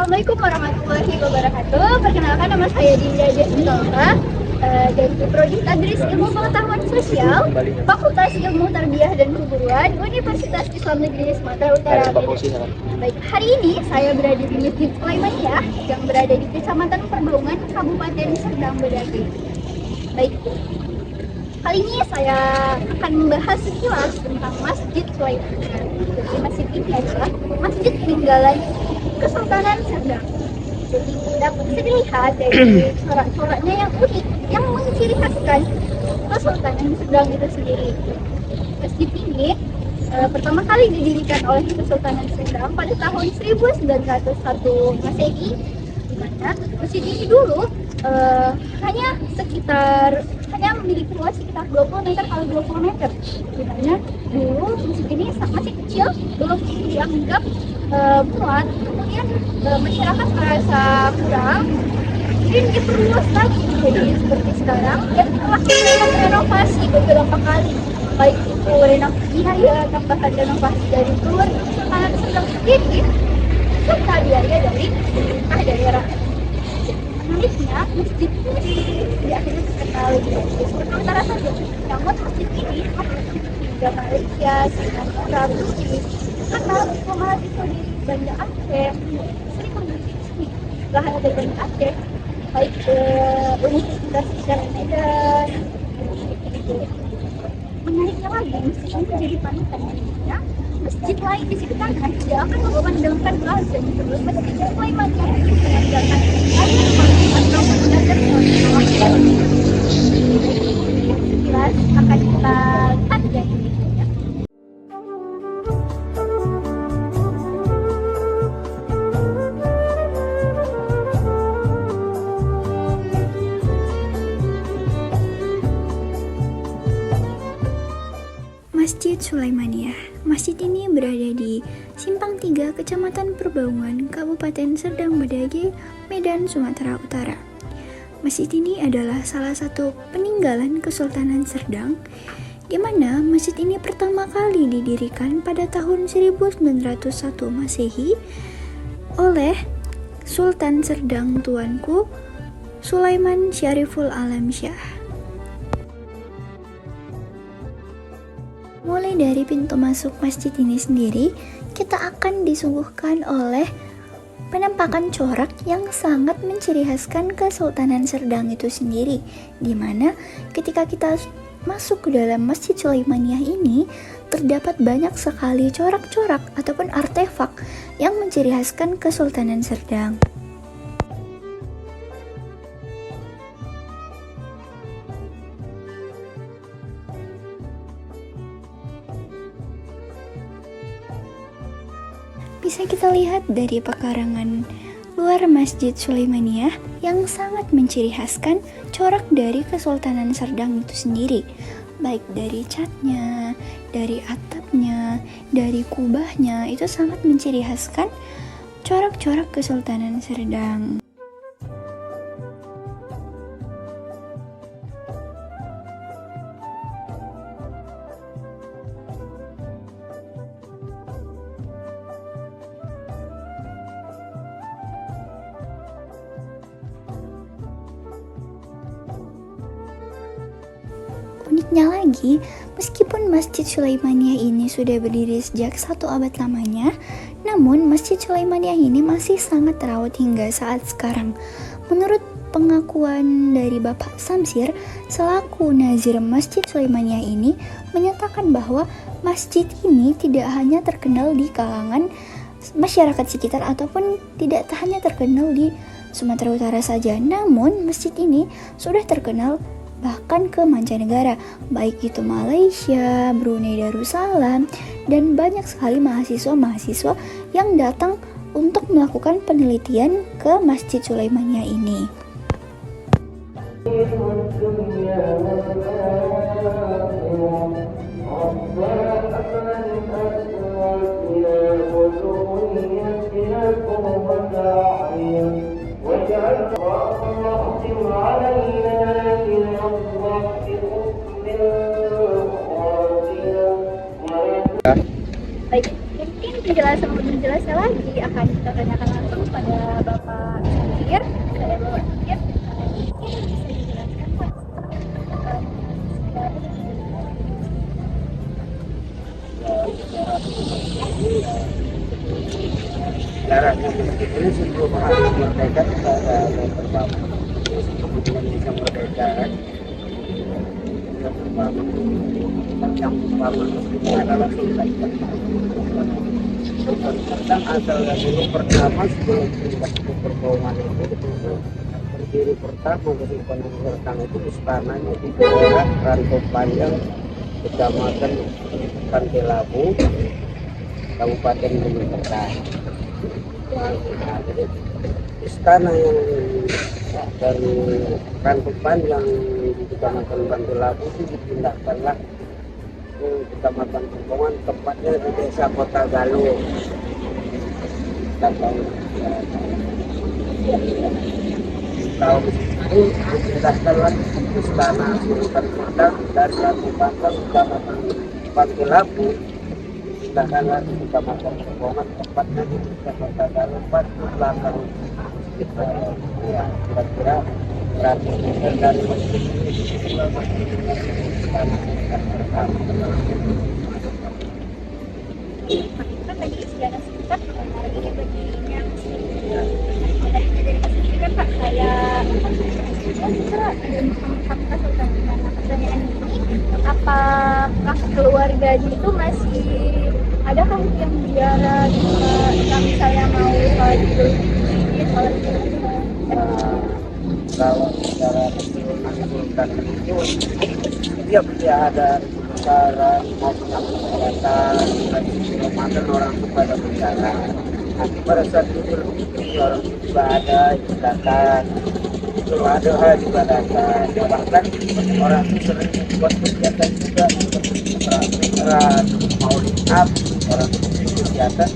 Assalamualaikum warahmatullahi wabarakatuh. Perkenalkan, nama saya Dinda Desmita dari Prodi Tadris Ilmu Pengetahuan Sosial, Fakultas Ilmu Tarbiyah dan Keguruan, Universitas Islam Negeri Sumatera Utara. Baik, hari ini saya berada di Masjid Sulaimaniyah yang berada di Kecamatan Perbaungan, Kabupaten Serdang Bedagai. Baik, kali ini saya akan membahas sekilas tentang Masjid Sulaimaniyah. Jadi masjid ini adalah masjid peninggalan Kesultanan Serdang. Jadi dapat dilihat dari corak-coraknya yang unik, yang menciri khaskan Kesultanan Serdang itu sendiri. Masjid ini pertama kali didirikan oleh Kesultanan Serdang pada tahun 1901 Masehi, di mana masjid ini dulu hanya memiliki luas sekitar 20 meter kali 20 meter, di mana dulu masjid ini masih kecil, belum dianggap muat. Kemudian masyarakat merasa kurang, kemudian diperluas lagi jadi seperti sekarang, dan telah melakukan renovasi beberapa kali, baik itu renovasi biaya, tambahan renovasi dari keluarga Kesultanan Serdang sendiri, serta biaya dari pemerintah daerah. Menariknya, masjid ini tidak hanya terkenal di Sumatera Utara saja, namun masjid ini juga Malaysia, Singapura, Brunei, karena mahasiswa di Banda Aceh sering mengikuti sini. Gak hanya dari Banda Aceh, baik Universitas Syarif Medan. Menariknya lagi, masjid ini menjadi panutan dunia. Masjid lain di sekitarnya tidak akan memandangkan azan sebelum masjid Sulaimaniyah mengerjakan azan maghrib atau azan sholat. Sekilas akan kita lihat dari videonya. Masjid Sulaimaniyah. Masjid ini berada di Simpang 3, Kecamatan Perbaungan, Kabupaten Serdang Bedagai, Medan, Sumatera Utara. Masjid ini adalah salah satu peninggalan Kesultanan Serdang, di mana masjid ini pertama kali didirikan pada tahun 1901 Masehi oleh Sultan Serdang Tuanku Sulaiman Syariful Alamsyah. Mulai dari pintu masuk masjid ini sendiri, kita akan disuguhkan oleh penampakan corak yang sangat menciri khaskan Kesultanan Serdang itu sendiri, di mana ketika kita masuk ke dalam Masjid Sulaimaniyah ini, terdapat banyak sekali corak-corak ataupun artefak yang menciri khaskan Kesultanan Serdang. Bisa kita lihat dari pekarangan luar Masjid Sulaimaniyah yang sangat menciri khaskan corak dari Kesultanan Serdang itu sendiri, baik dari catnya, dari atapnya, dari kubahnya, itu sangat menciri khaskan corak-corak Kesultanan Serdang. Uniknya lagi, meskipun Masjid Sulaimaniyah ini sudah berdiri sejak 1 abad lamanya, namun Masjid Sulaimaniyah ini masih sangat terawat hingga saat sekarang. Menurut pengakuan dari Bapak Samsir, selaku Nazir Masjid Sulaimaniyah ini, menyatakan bahwa masjid ini tidak hanya terkenal di kalangan masyarakat sekitar ataupun tidak hanya terkenal di Sumatera Utara saja, namun masjid ini sudah terkenal bahkan ke mancanegara, baik itu Malaysia, Brunei Darussalam, dan banyak sekali mahasiswa-mahasiswa yang datang untuk melakukan penelitian ke Masjid Sulaimaniyah ini. Baik, mungkin penjelasan lebih jelasnya lagi akan kita tanyakan langsung pada sebelum hari merdeka kita ada beberapa Indonesia merdeka kan. Yang pertama adalah Sultan Padang asal dulu pertama sebelum itu perbohongan itu berdiri pertama Kesultanan pertama itu istananya di daerah Rantau Panjang, Kecamatan Pantai Labu, Kabupaten Gunung Kidul. Nah, jadi istana yang dari Rantau Panjang di Kecamatan Pantai Labu itu dipindahkanlah ke Kecamatan Pembangunan, tempatnya di Desa Kota Galuh. Tahun itu dipindahkanlah ke istana Sultan Padang dari Rantau Panjang Kecamatan Pantai Labu, dipindahkanlah ke Kecamatan Pembangunan, tempatnya di Desa Kota Galuh, pas di belakang ya kira-kira berarti dari masjid ini istana pertama. Kan tadi istilah singkat, ini baginya tadi kan Pak kayak ada fakta tentang pertanyaan ini, apakah keluarganya itu masih ada kan yang biara yang saya mau sholat Idul Fitri, sholat Idul Fitri. Kalau secara keseluruhan Sultan itu dia ada cara maupun kegiatan dan penghormatan orang kepada bencana. Nanti pada saat Idul Fitri orang juga ada datang, itu ada hal juga datang. Bahkan orang itu sering buat kegiatan juga berat mau lihat orang itu kegiatan,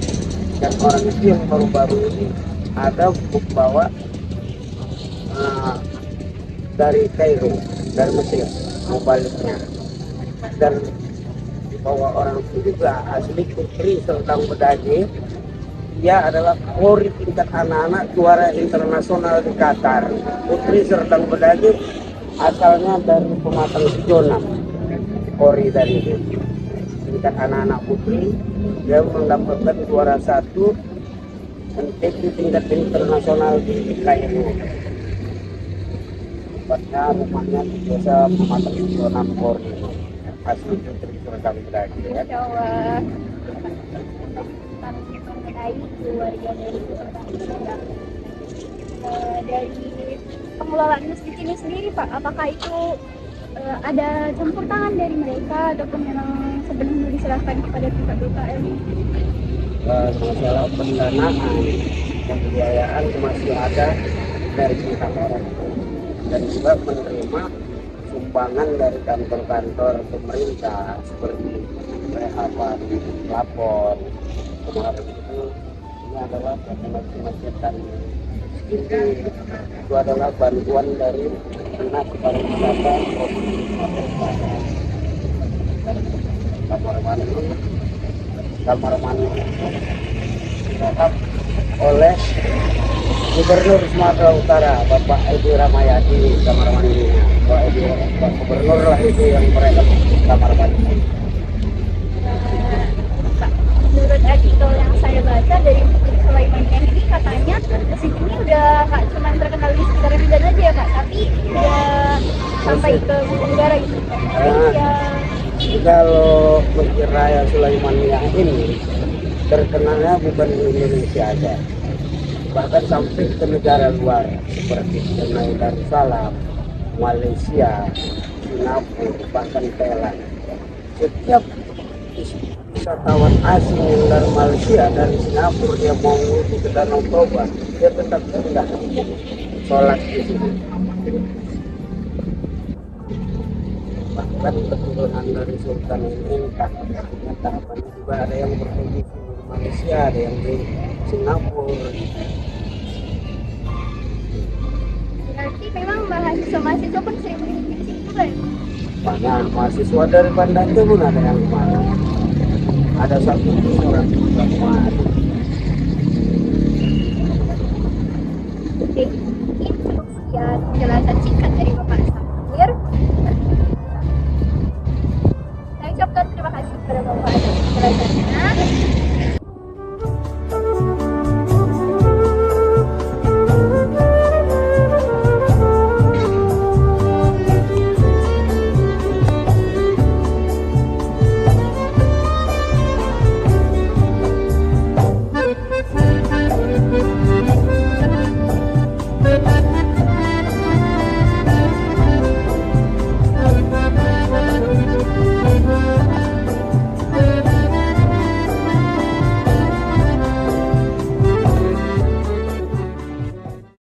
dan orang itu yang baru-baru ini ada bawa dari Kairo, dari Mesir, mau baliknya, dan bahwa orang itu juga asli putri Serdang Bedaje. Dia adalah Polri tingkat anak-anak juara internasional di Qatar. Putri Serdang Bedaje asalnya dari Pematang Sijonang, Polri dari itu tingkat anak-anak putri. Dia mendapatkan juara 1 MTQ tingkat internasional di Kairo. Tempatnya rumahnya di desa Pematang Sijonang, Polri, asli putri Serdang Bedaje ya. Insya Allah mengenai keluarga dari dari pengelolaan masjid ini sendiri Pak, apakah itu ada campur tangan dari mereka ataupun memang sepenuhnya diserahkan kepada pihak BKM? Masalah pendanaan, pembiayaan masih ada dari pihak orang dan juga menerima sumbangan dari kantor-kantor pemerintah seperti Rehapan, Lapor. Kemarin ini adalah kemacetan itu adalah bantuan dari Dinas Pariwisata Provinsi Sumatera dan kamar mandi ditangkap oleh Gubernur Sumatera Utara Bapak Edi Ramayadi. Kamar mandinya Pak Gubernur lah itu yang mereka kamar mandi. Menurut artikel yang saya baca dari Sulaiman ini, katanya masjid ini udah nggak cuma terkenal di sekitar Medan aja ya Kak, tapi udah sampai ke negara gitu. Kalau Masjid Raya Sulaiman yang ini terkenalnya bukan di Indonesia aja, bahkan sampai ke negara luar seperti Brunei Darussalam, Malaysia, Singapura, bahkan Thailand. Setiap wisatawan asing yang dari Malaysia, dari Singapura, dia mau menuju ke Danau Toba, dia tetap rendah sholat di sini. Bahkan keturunan dari Sultan Inka, tahapannya juga ada yang berdomisili di Malaysia, ada yang di Singapura. Berarti memang mahasiswa pun sering mengikuti di sini juga ya? Banyak mahasiswa dari Bandar pun ada yang kemana. Ada satu orang kemana